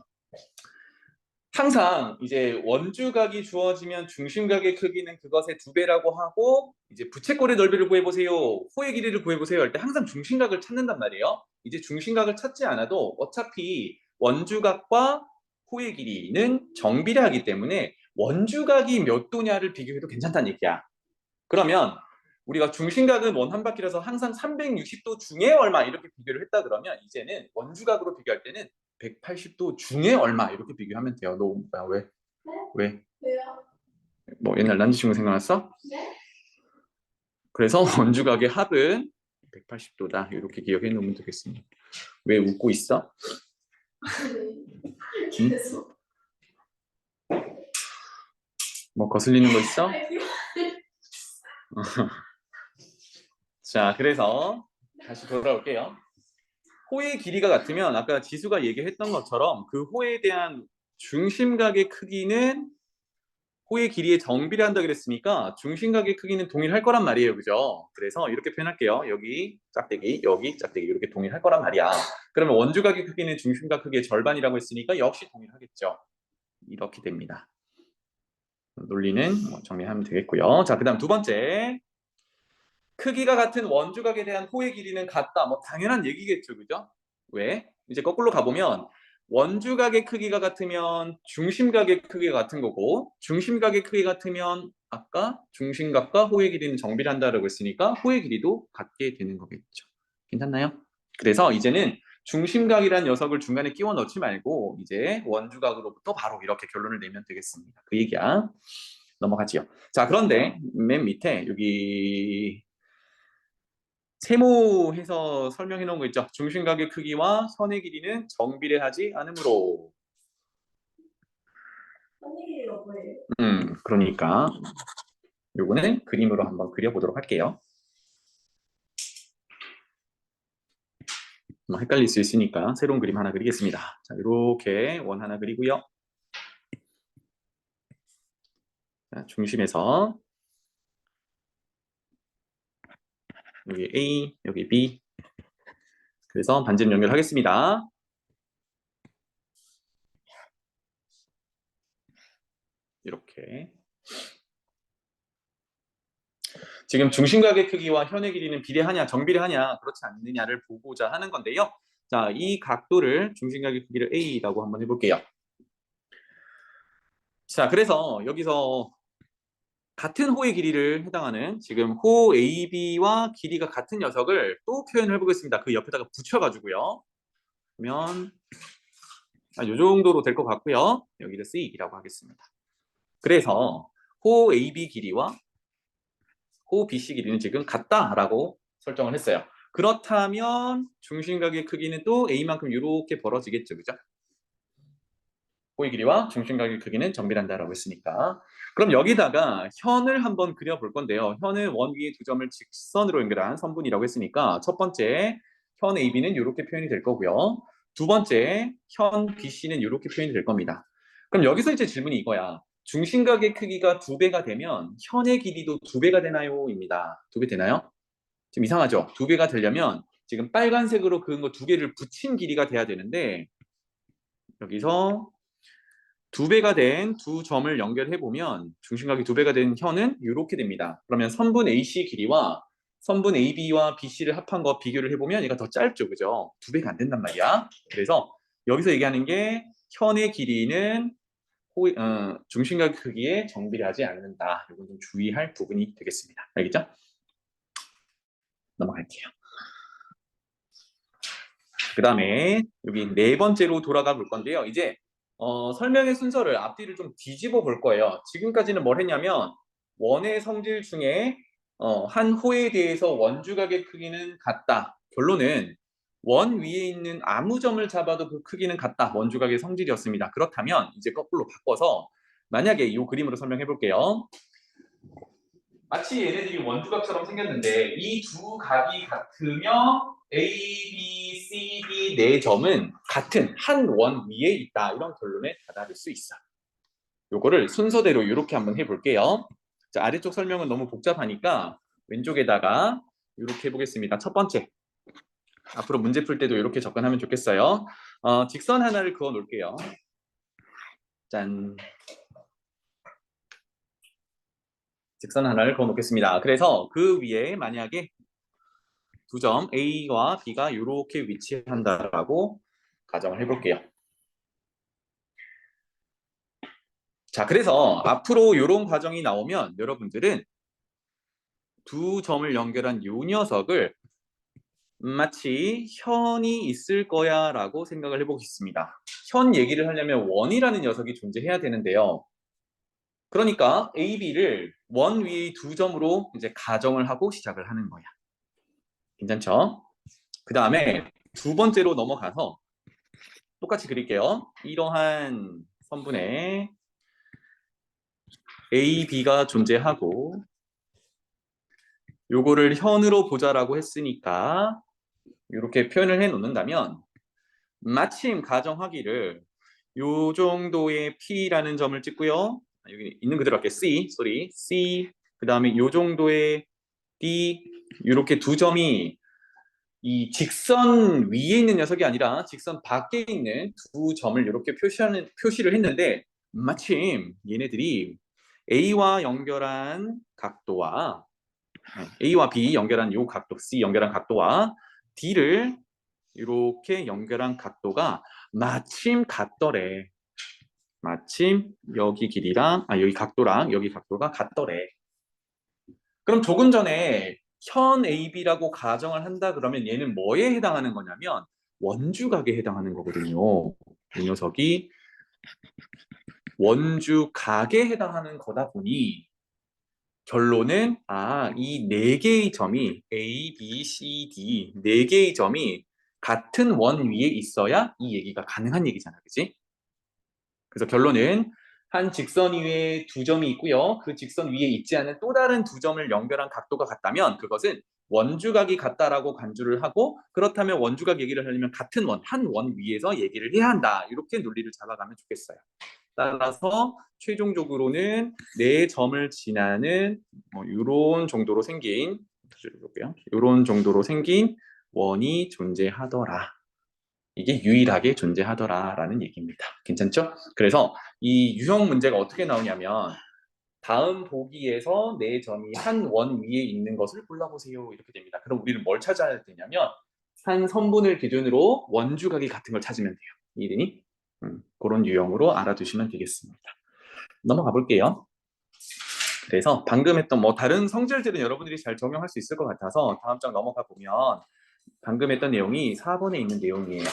항상 이제 원주각이 주어지면 중심각의 크기는 그것의 2배라고 하고 이제 부채꼴의 넓이를 구해보세요. 호의 길이를 구해보세요. 할 때 항상 중심각을 찾는단 말이에요. 이제 중심각을 찾지 않아도 어차피 원주각과 호의 길이는 정비례하기 때문에 원주각이 몇 도냐를 비교해도 괜찮다는 얘기야. 그러면 우리가 중심각은 원 한 바퀴라서 항상 360도 중에 얼마 이렇게 비교를 했다 그러면 이제는 원주각으로 비교할 때는 180도 중에 얼마 이렇게 비교하면 돼요. 너 뭐야 왜? 네? 왜? 왜요? 뭐 옛날 남자친구 생각났어? 네? 그래서 원주각의 합은 180도다 이렇게 기억해 놓으면 되겠습니다. 왜 웃고 있어? 네. 계속. 뭐 거슬리는 거 있어? 자, 그래서 다시 돌아올게요. 호의 길이가 같으면 아까 지수가 얘기했던 것처럼 그 호에 대한 중심각의 크기는 호의 길이에 정비례한다 그랬으니까 중심각의 크기는 동일할 거란 말이에요. 그죠? 그래서 이렇게 표현할게요. 여기 짝대기, 여기 짝대기 이렇게 동일할 거란 말이야. 그러면 원주각의 크기는 중심각 크기의 절반이라고 했으니까 역시 동일하겠죠. 이렇게 됩니다. 논리는 정리하면 되겠고요. 자, 그 다음 두 번째. 크기가 같은 원주각에 대한 호의 길이는 같다. 뭐 당연한 얘기겠죠. 그죠? 왜? 이제 거꾸로 가보면 원주각의 크기가 같으면 중심각의 크기가 같은 거고 중심각의 크기가 같으면 아까 중심각과 호의 길이는 정비례한다라고 했으니까 호의 길이도 같게 되는 거겠죠. 괜찮나요? 그래서 이제는 중심각이란 녀석을 중간에 끼워 넣지 말고 이제 원주각으로부터 바로 이렇게 결론을 내면 되겠습니다. 그 얘기야. 넘어가지요. 자, 그런데 맨 밑에 여기 세모해서 설명해 놓은 거 있죠. 중심각의 크기와 선의 길이는 정비례하지 않으므로. 언니가 뭐예요? 그러니까 요거는 그림으로 한번 그려보도록 할게요. 헷갈릴 수 있으니까 새로운 그림 하나 그리겠습니다. 자, 이렇게 원 하나 그리고요. 자, 중심에서 여기 A, 여기 B. 그래서 반지름 연결하겠습니다. 이렇게. 지금 중심각의 크기와 현의 길이는 비례하냐 정비례하냐 그렇지 않느냐를 보고자 하는 건데요. 자, 이 각도를 중심각의 크기를 A라고 한번 해볼게요. 자, 그래서 여기서 같은 호의 길이를 해당하는 지금 호 AB와 길이가 같은 녀석을 또 표현을 해보겠습니다. 그 옆에다가 붙여가지고요. 그러면 이 정도로 될 것 같고요. 여기를 C라고 하겠습니다. 그래서 호 AB 길이와 호 BC 길이는 지금 같다라고 설정을 했어요. 그렇다면 중심각의 크기는 또 A만큼 이렇게 벌어지겠죠. 그죠? 호의 길이와 중심각의 크기는 정비례한다라고 했으니까. 그럼 여기다가 현을 한번 그려볼 건데요. 현은 원 위에 두 점을 직선으로 연결한 선분이라고 했으니까 첫 번째 현 AB는 이렇게 표현이 될 거고요. 두 번째 현 BC는 이렇게 표현이 될 겁니다. 그럼 여기서 이제 질문이 이거야. 중심각의 크기가 2배가 되면 현의 길이도 2배가 되나요? 입니다. 2배 되나요? 지금 이상하죠? 2배가 되려면 지금 빨간색으로 그은 거 두 개를 붙인 길이가 돼야 되는데 여기서 두 배가 된 두 점을 연결해 보면 중심각이 두 배가 된 현은 이렇게 됩니다. 그러면 선분 AC 길이와 선분 AB와 BC를 합한 거 비교를 해보면 얘가 더 짧죠, 그죠? 두 배가 안 된단 말이야. 그래서 여기서 얘기하는 게 현의 길이는 중심각 크기에 정비례하지 않는다. 이건 좀 주의할 부분이 되겠습니다. 알겠죠? 넘어갈게요. 그 다음에 여기 네 번째로 돌아가 볼 건데요. 이제 설명의 순서를 앞뒤를 좀 뒤집어 볼 거예요. 지금까지는 뭘 했냐면 원의 성질 중에 한 호에 대해서 원주각의 크기는 같다. 결론은 원 위에 있는 아무 점을 잡아도 그 크기는 같다. 원주각의 성질이었습니다. 그렇다면 이제 거꾸로 바꿔서 만약에 이 그림으로 설명해 볼게요. 마치 얘네들이 원주각처럼 생겼는데 이 두 각이 같으며 A, B, C, D 네 점은 같은 한 원 위에 있다. 이런 결론에 다다를 수 있어. 요거를 순서대로 이렇게 한번 해볼게요. 자, 아래쪽 설명은 너무 복잡하니까 왼쪽에다가 이렇게 해보겠습니다. 첫 번째, 앞으로 문제 풀 때도 이렇게 접근하면 좋겠어요. 직선 하나를 그어 놓을게요. 짠. 직선 하나를 그어 놓겠습니다. 그래서 그 위에 만약에 두 점 A와 B가 이렇게 위치한다라고 가정을 해볼게요. 자, 그래서 앞으로 이런 과정이 나오면 여러분들은 두 점을 연결한 이 녀석을 마치 현이 있을 거야 라고 생각을 해보겠습니다. 현 얘기를 하려면 원이라는 녀석이 존재해야 되는데요. 그러니까 A, B를 원 위의 두 점으로 이제 가정을 하고 시작을 하는 거야. 괜찮죠? 그 다음에 두 번째로 넘어가서 똑같이 그릴게요. 이러한 선분에 A, B가 존재하고 요거를 현으로 보자라고 했으니까 이렇게 표현을 해 놓는다면 마침 가정하기를 요 정도의 P라는 점을 찍고요. 여기 있는 그대로 할게요. C 그 다음에 요 정도의 D 이렇게 두 점이 이 직선 위에 있는 녀석이 아니라 직선 밖에 있는 두 점을 이렇게 표시를 했는데 마침 얘네들이 A와 연결한 각도와 A와 B 연결한 요 각도, C 연결한 각도와 D를 이렇게 연결한 각도가 마침 같더래. 마침 여기 길이랑 여기 각도랑 여기 각도가 같더래. 그럼 조금 전에 현 AB라고 가정을 한다 그러면 얘는 뭐에 해당하는 거냐면 원주각에 해당하는 거거든요. 이 녀석이 원주각에 해당하는 거다 보니 결론은 이 네 개의 점이 A, B, C, D 네 개의 점이 같은 원 위에 있어야 이 얘기가 가능한 얘기잖아, 그치? 그래서 결론은 한 직선 위에 두 점이 있고요. 그 직선 위에 있지 않은 또 다른 두 점을 연결한 각도가 같다면 그것은 원주각이 같다라고 간주를 하고 그렇다면 원주각 얘기를 하려면 같은 원, 한 원 위에서 얘기를 해야 한다. 이렇게 논리를 잡아가면 좋겠어요. 따라서 최종적으로는 네 점을 지나는 이런 정도로 생긴 이런 정도로 생긴 원이 존재하더라. 이게 유일하게 존재하더라라는 얘기입니다. 괜찮죠? 그래서 이 유형 문제가 어떻게 나오냐면 다음 보기에서 네 점이 한 원 위에 있는 것을 골라보세요. 이렇게 됩니다. 그럼 우리는 뭘 찾아야 되냐면 한 선분을 기준으로 원주각이 같은 걸 찾으면 돼요. 이해되니? 그런 유형으로 알아두시면 되겠습니다. 넘어가 볼게요. 그래서 방금 했던 다른 성질들은 여러분들이 잘 적용할 수 있을 것 같아서 다음 장 넘어가 보면 방금 했던 내용이 4번에 있는 내용이에요.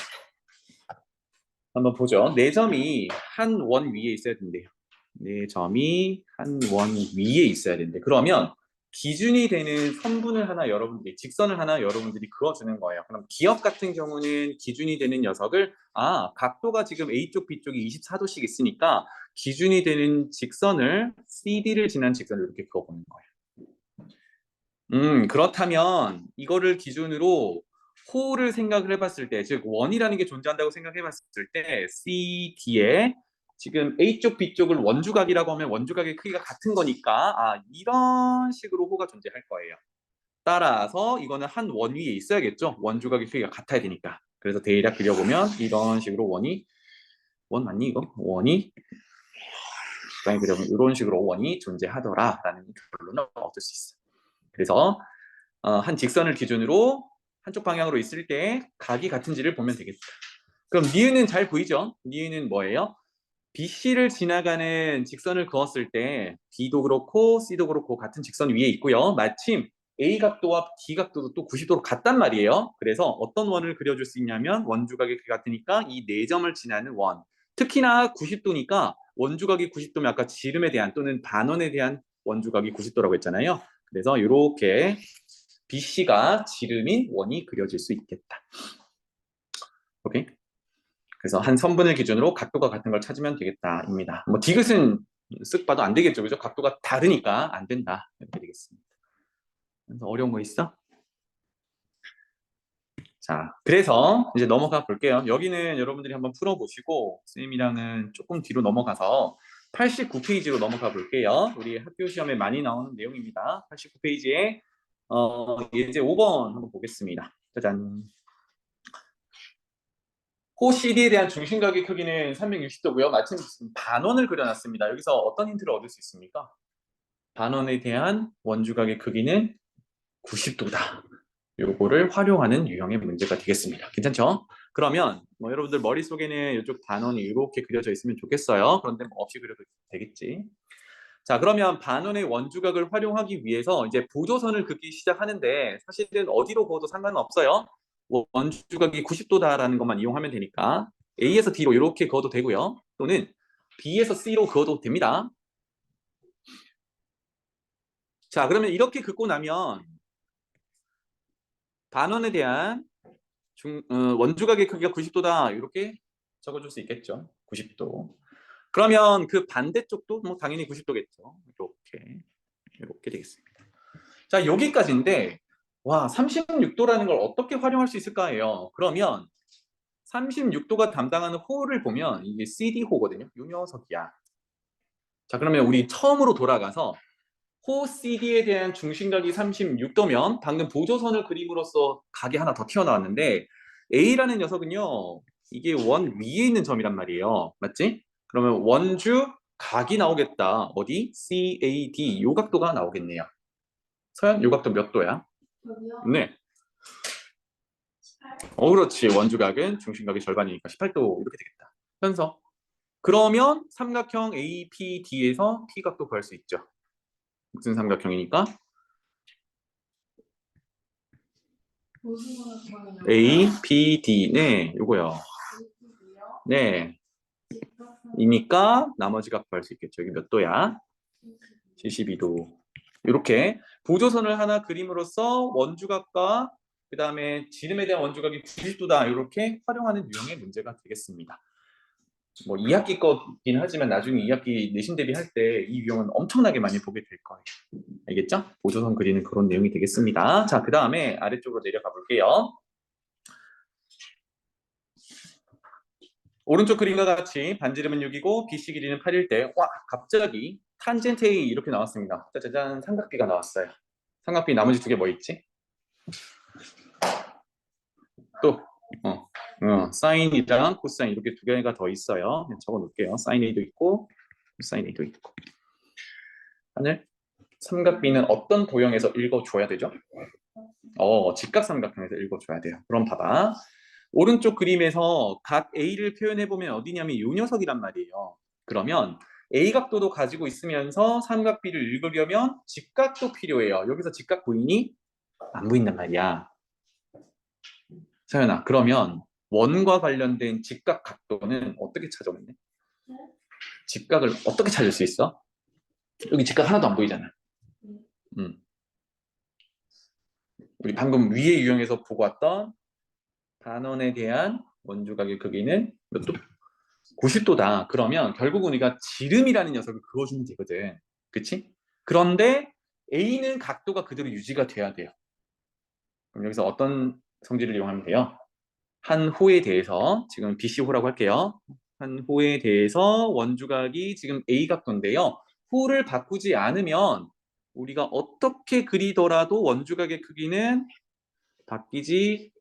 한번 보죠. 네 점이 한 원 위에 있어야 된대요. 네 점이 한 원 위에 있어야 된대. 그러면 기준이 되는 선분을 하나 여러분들이 직선을 하나 여러분들이 그어주는 거예요. 그럼 기억 같은 경우는 기준이 되는 녀석을 각도가 지금 A쪽 B쪽이 24도씩 있으니까 기준이 되는 직선을 CD를 지난 직선을 이렇게 그어보는 거예요. 그렇다면 이거를 기준으로 호를 생각을 해봤을 때, 즉 원이라는 게 존재한다고 생각해봤을 때 CD에 지금 A쪽, B쪽을 원주각이라고 하면 원주각의 크기가 같은 거니까 이런 식으로 호가 존재할 거예요. 따라서 이거는 한 원 위에 있어야겠죠. 원 조각의 크기가 같아야 되니까. 그래서 대략 그려보면 이런 식으로 원 맞니 이거? 원이 그다음에 그려보면 이런 식으로 원이 존재하더라라는 결론을 얻을 수 있어. 그래서 한 직선을 기준으로 한쪽 방향으로 있을 때 각이 같은지를 보면 되겠다. 그럼 니은은 잘 보이죠? 니은은 뭐예요? BC를 지나가는 직선을 그었을 때 B도 그렇고 C도 그렇고 같은 직선 위에 있고요. 마침 A 각도와 D 각도도 또 90도로 같단 말이에요. 그래서 어떤 원을 그려줄 수 있냐면 원주각이 같으니까 이 네 점을 지나는 원. 특히나 90도니까 원주각이 90도면 아까 지름에 대한 또는 반원에 대한 원주각이 90도라고 했잖아요. 그래서 이렇게 BC가 지름인 원이 그려질 수 있겠다. 오케이? 그래서 한 선분을 기준으로 각도가 같은 걸 찾으면 되겠다입니다. 뭐 디귿은 쓱 봐도 안 되겠죠, 그죠? 각도가 다르니까 안 된다 이렇게 되겠습니다. 그래서 어려운 거 있어? 자, 그래서 이제 넘어가 볼게요. 여기는 여러분들이 한번 풀어보시고 쌤이랑은 조금 뒤로 넘어가서 89페이지로 넘어가 볼게요. 우리 학교 시험에 많이 나오는 내용입니다. 89페이지에 예제 5번 한번 보겠습니다. 짜잔. 호 CD에 대한 중심각의 크기는 360도고요. 마침 반원을 그려놨습니다. 여기서 어떤 힌트를 얻을 수 있습니까? 반원에 대한 원주각의 크기는 90도다. 요거를 활용하는 유형의 문제가 되겠습니다. 괜찮죠? 그러면 뭐 여러분들 머릿속에는 이쪽 반원이 이렇게 그려져 있으면 좋겠어요. 그런데 뭐 없이 그려도 되겠지. 자, 그러면 반원의 원주각을 활용하기 위해서 이제 보조선을 긋기 시작하는데 사실은 어디로 그어도 상관은 없어요. 원주각이 90도다라는 것만 이용하면 되니까 A에서 D로 이렇게 그어도 되고요. 또는 B에서 C로 그어도 됩니다. 자, 그러면 이렇게 긋고 나면 반원에 대한 원주각의 크기가 90도다 이렇게 적어줄 수 있겠죠. 90도. 그러면 그 반대쪽도 뭐 당연히 90도겠죠. 이렇게 되겠습니다. 자, 여기까지인데 와, 36도라는 걸 어떻게 활용할 수 있을까요? 그러면 36도가 담당하는 호를 보면 이게 CD호거든요. 이 녀석이야. 자, 그러면 우리 처음으로 돌아가서 호 CD에 대한 중심각이 36도면 방금 보조선을 그림으로써 각이 하나 더 튀어나왔는데 A라는 녀석은요. 이게 원 위에 있는 점이란 말이에요. 맞지? 그러면 원주 각이 나오겠다. 어디? CAD 요 각도가 나오겠네요. 서연 요 각도 몇 도야? 여기요? 네. 그렇지. 원주각은 중심각의 절반이니까 18도 이렇게 되겠다. 현서. 그러면 삼각형 APD에서 P각도 구할 수 있죠. 무슨 삼각형이니까? 무슨 거예요? APD. 네, 요거요. 네. 이니까 나머지 각 구할 수 있겠죠. 여기 몇 도야? 72도. 이렇게 보조선을 하나 그림으로써 원주각과 그 다음에 지름에 대한 원주각이 90도다. 이렇게 활용하는 유형의 문제가 되겠습니다. 뭐 2학기 거긴 하지만 나중에 2학기 내신 대비할 때 이 유형은 엄청나게 많이 보게 될 거예요. 알겠죠? 보조선 그리는 그런 내용이 되겠습니다. 자, 그 다음에 아래쪽으로 내려가 볼게요. 오른쪽 그림과 같이 반지름은 6이고 BC 길이는 8일 때 와, 갑자기 탄젠트 A 이렇게 나왔습니다. 짜자잔, 삼각비가 나왔어요. 삼각비 나머지 두 개 뭐 있지? 또 사인이랑 코사인 이렇게 두 개가 더 있어요. 적어 놓을게요. 사인 A도 있고 코사인 A도 있고. 하늘 삼각비는 어떤 도형에서 읽어줘야 되죠? 직각삼각형에서 읽어줘야 돼요. 그럼 봐봐. 오른쪽 그림에서 각 A를 표현해보면 어디냐면 이 녀석이란 말이에요. 그러면 A 각도도 가지고 있으면서 삼각비를 읽으려면 직각도 필요해요. 여기서 직각 보이니? 안 보인단 말이야. 서연아, 그러면 원과 관련된 직각 각도는 어떻게 찾아오는데? 직각을 어떻게 찾을 수 있어? 여기 직각 하나도 안 보이잖아. 우리 방금 위의 유형에서 보고 왔던 반원에 대한 원주각의 크기는 몇 도? 90도다. 그러면 결국은 우리가 지름이라는 녀석을 그어주면 되거든. 그치? 그런데 A는 각도가 그대로 유지가 돼야 돼요. 그럼 여기서 어떤 성질을 이용하면 돼요? 한 호에 대해서, 지금 BC호라고 할게요. 한 호에 대해서 원주각이 지금 A 각도인데요. 호를 바꾸지 않으면 우리가 어떻게 그리더라도 원주각의 크기는 바뀌지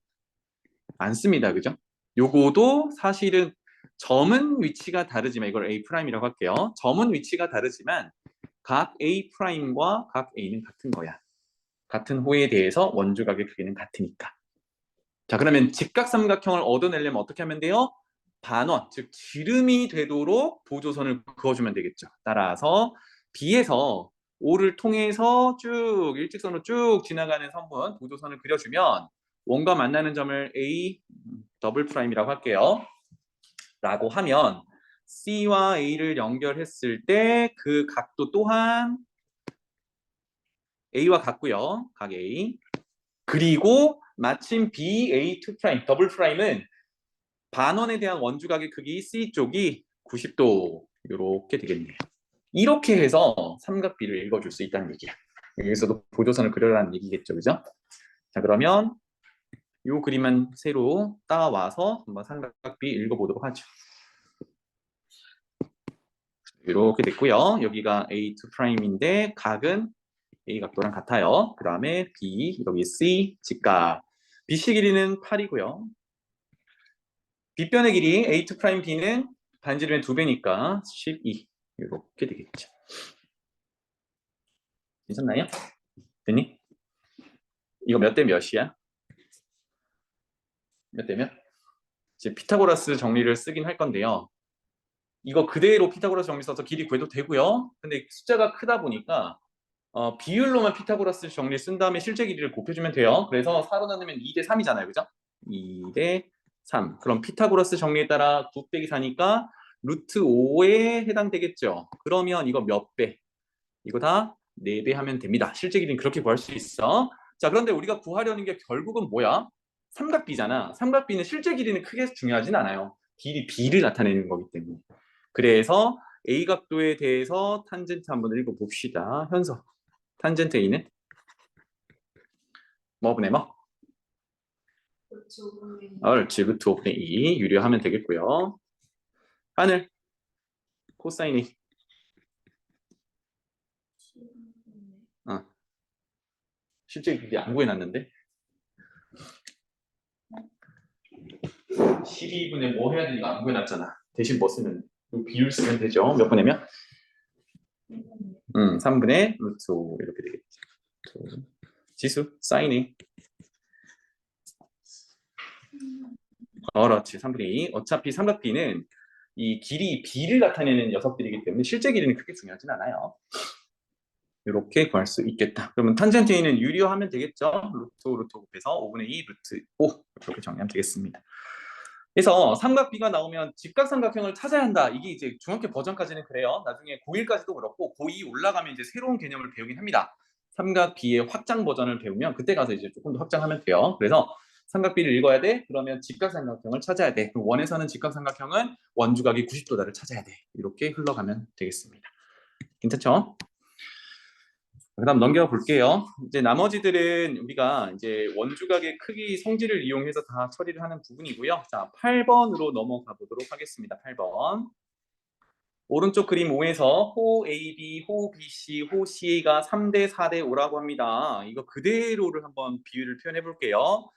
않습니다. 그죠? 요거도 사실은 점은 위치가 다르지만 이걸 A'이라고 할게요. 점은 위치가 다르지만 각 A'과 각 A는 같은 거야. 같은 호에 대해서 원주각의 크기는 같으니까. 자, 그러면 직각삼각형을 얻어내려면 어떻게 하면 돼요? 반원, 즉 지름이 되도록 보조선을 그어주면 되겠죠. 따라서 B에서 O를 통해서 쭉 일직선으로 쭉 지나가는 선분 보조선을 그려주면 원과 만나는 점을 A 더블 프라임이라고 할게요. 라고 하면 C와 A를 연결했을 때 그 각도 또한 A와 같고요. 각 A. 그리고 마침 BA2 프라임, 더블 프라임은 반원에 대한 원주각의 크기 C 쪽이 90도 이렇게 되겠네요. 이렇게 해서 삼각비를 읽어줄 수 있다는 얘기야. 여기서도 보조선을 그려라는 얘기겠죠, 그죠? 자, 그러면 이 그림만 새로 따와서 한번 삼각비 읽어보도록 하죠. 이렇게 됐고요. 여기가 A2 프라임인데 각은 A 각도랑 같아요. 그 다음에 B, 여기 C, 직각. BC 길이는 8이고요. B변의 길이 A2 프라임 B는 반지름의 2배니까 12 이렇게 되겠죠. 괜찮나요? 됐니? 이거 몇 대 몇이야? 몇 대 몇? 이제 피타고라스 정리를 쓰긴 할 건데요. 이거 그대로 피타고라스 정리 써서 길이 구해도 되고요. 근데 숫자가 크다 보니까 비율로만 피타고라스 정리 쓴 다음에 실제 길이를 곱해주면 돼요. 그래서 4로 나누면 2 대 3이잖아요. 그죠? 2 대 3. 그럼 피타고라스 정리에 따라 9 빼기 4니까 루트 5에 해당되겠죠. 그러면 이거 몇 배? 이거 다 4배 하면 됩니다. 실제 길이는 그렇게 구할 수 있어. 자, 그런데 우리가 구하려는 게 결국은 뭐야? 삼각비잖아. 삼각비는 실제 길이는 크게 중요하진 않아요. 길이 B를 나타내는 거기 때문에. 그래서 A 각도에 대해서 탄젠트 한번 읽어봅시다. 현서. 탄젠트 A는? 뭐분의 뭐? 옳지, 루트 5분의 2 유리하면 되겠고요. 하늘. 코사인 A. 실제 길이 안 구해놨는데 12분의 뭐 해야 되니까 안 구해놨잖아. 대신 뭐 쓰면 비율 쓰면 되죠. 몇 분이면? 3분의 루트 5 이렇게 되겠죠. 지수 사인이 그렇지 3분의 2. 어차피 삼각비는 이 길이 B를 나타내는 녀석들이기 때문에 실제 길이는 크게 중요하진 않아요. 이렇게 구할 수 있겠다. 그러면 탄젠트 A는 유리화하면 되겠죠. 루트 5 루트 5 곱해서 5분의 2 루트 5 이렇게 정리하면 되겠습니다. 그래서 삼각비가 나오면 직각삼각형을 찾아야 한다. 이게 이제 중학교 버전까지는 그래요. 나중에 고1까지도 그렇고 고2 올라가면 이제 새로운 개념을 배우긴 합니다. 삼각비의 확장 버전을 배우면 그때 가서 이제 조금 더 확장하면 돼요. 그래서 삼각비를 읽어야 돼. 그러면 직각삼각형을 찾아야 돼. 그럼 원에서는 직각삼각형은 원주각이 90도다를 찾아야 돼. 이렇게 흘러가면 되겠습니다. 괜찮죠? 그다음 넘겨 볼게요. 이제 나머지들은 우리가 이제 원주각의 크기 성질을 이용해서 다 처리를 하는 부분이고요. 자, 8번으로 넘어가 보도록 하겠습니다. 8번. 오른쪽 그림 5에서 호 AB, 호 BC, 호 CA가 3대 4대 5라고 합니다. 이거 그대로를 한번 비율을 표현해 볼게요.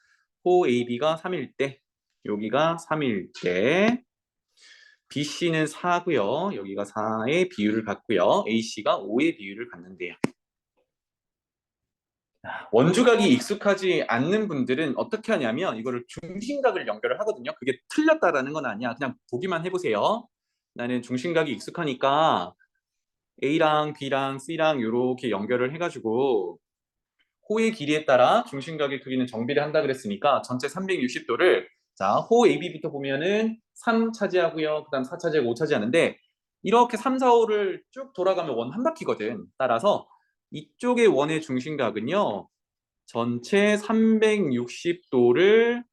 호 AB가 3일 때, 여기가 3일 때, BC는 4고요. 여기가 4의 비율을 갖고요. AC가 5의 비율을 갖는데요. 원주각이 익숙하지 않는 분들은 어떻게 하냐면 이거를 중심각을 연결을 하거든요. 그게 틀렸다라는 건 아니야. 그냥 보기만 해보세요. 나는 중심각이 익숙하니까 A랑 B랑 C랑 이렇게 연결을 해가지고 호의 길이에 따라 중심각의 크기는 정비를 한다 그랬으니까 전체 360도를 자, 호 AB부터 보면은 3 차지하고요. 그 다음 4 차지하고 5 차지하는데 이렇게 3, 4, 5를 쭉 돌아가면 원 한 바퀴거든. 따라서 이쪽의 원의 중심각은요. 전체 360도를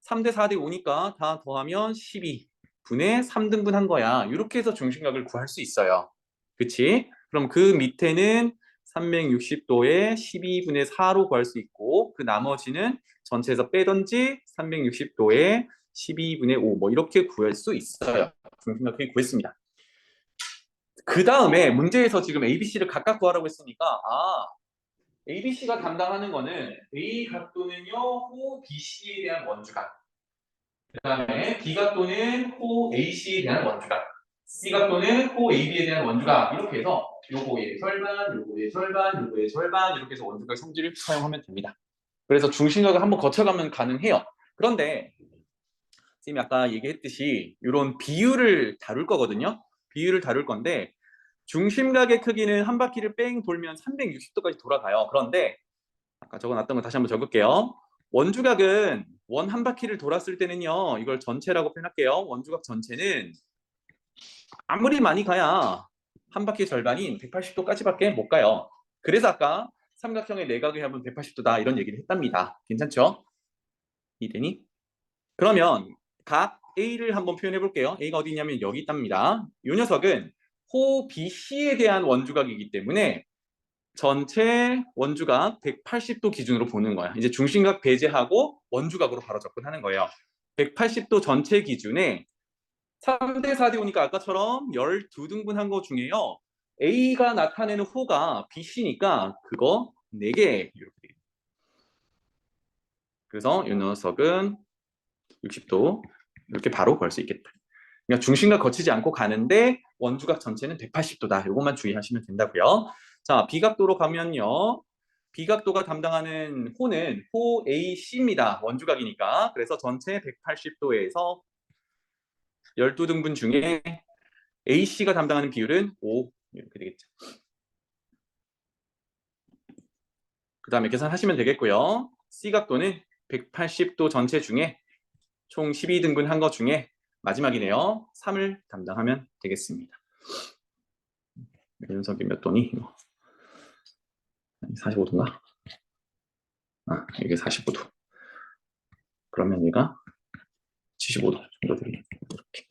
3대 4대 5니까 다 더하면 12분의 3등분 한 거야. 이렇게 해서 중심각을 구할 수 있어요. 그치? 그럼 그 밑에는 360도에 12분의 4로 구할 수 있고 그 나머지는 전체에서 빼던지 360도에 12분의 5 뭐 이렇게 구할 수 있어요. 중심각 크기 구했습니다. 그 다음에 문제에서 지금 ABC를 각각 구하라고 했으니까 ABC가 담당하는 거는 A 각도는요 호 BC에 대한 원주각, 그 다음에 B 각도는 호 AC에 대한 원주각, C 각도는 호 AB에 대한 원주각, 이렇게 해서 요거의 절반, 요거의 절반, 요거의 절반, 이렇게 해서 원주각 성질을 사용하면 됩니다. 그래서 중심각을 한번 거쳐가면 가능해요. 그런데 선생님이 아까 얘기했듯이 이런 비율을 다룰 거거든요. 비율을 다룰 건데 중심각의 크기는 한 바퀴를 뺑 돌면 360도까지 돌아가요. 그런데 아까 적어놨던 거 다시 한번 적을게요. 원주각은 원 한 바퀴를 돌았을 때는요, 이걸 전체라고 표현할게요. 원주각 전체는 아무리 많이 가야 한 바퀴 절반인 180도까지밖에 못 가요. 그래서 아까 삼각형의 내각의 합은 180도다 이런 얘기를 했답니다. 괜찮죠? 이해되니? 그러면 각 A를 한번 표현해 볼게요. A가 어디 있냐면 여기 있답니다. 이 녀석은 호 BC에 대한 원주각이기 때문에 전체 원주각 180도 기준으로 보는 거야. 이제 중심각 배제하고 원주각으로 바로 접근하는 거예요. 180도 전체 기준에 3대 4대 오니까 아까처럼 12등분한 거 중에요. A가 나타내는 호가 BC니까 그거 4개 이렇게 돼요. 그래서 이 녀석은 60도 이렇게 바로 걸 수 있겠다. 그러니까 중심각 거치지 않고 가는데 원주각 전체는 180도다. 이것만 주의하시면 된다고요. 자, 비각도로 가면요. 비각도가 담당하는 호는 호 AC입니다. 원주각이니까. 그래서 전체 180도에서 12등분 중에 AC가 담당하는 비율은 5 이렇게 되겠죠. 그 다음에 계산하시면 되겠고요. C각도는 180도 전체 중에 총 12등분 한 것 중에 마지막이네요. 3을 담당하면 되겠습니다. 녀석이 몇 도니? 45도인가? 이게 45도. 그러면 얘가 75도 정도 되겠네. 이렇게.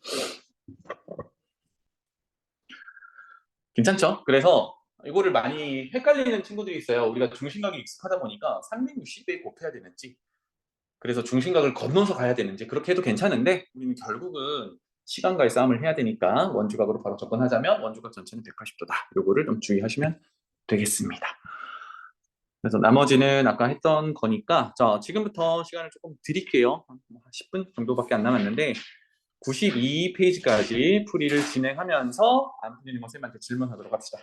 괜찮죠? 그래서 이거를 많이 헷갈리는 친구들이 있어요. 우리가 중심각이 익숙하다 보니까 360에 곱해야 되는지, 그래서 중심각을 건너서 가야 되는지 그렇게 해도 괜찮은데 우리는 결국은 시간과의 싸움을 해야 되니까 원주각으로 바로 접근하자면 원주각 전체는 180도다. 요거를 좀 주의하시면 되겠습니다. 그래서 나머지는 아까 했던 거니까 자, 지금부터 시간을 조금 드릴게요. 한 10분 정도밖에 안 남았는데 92페이지까지 풀이를 진행하면서 안 풀리는 거 쌤한테 질문하도록 합시다.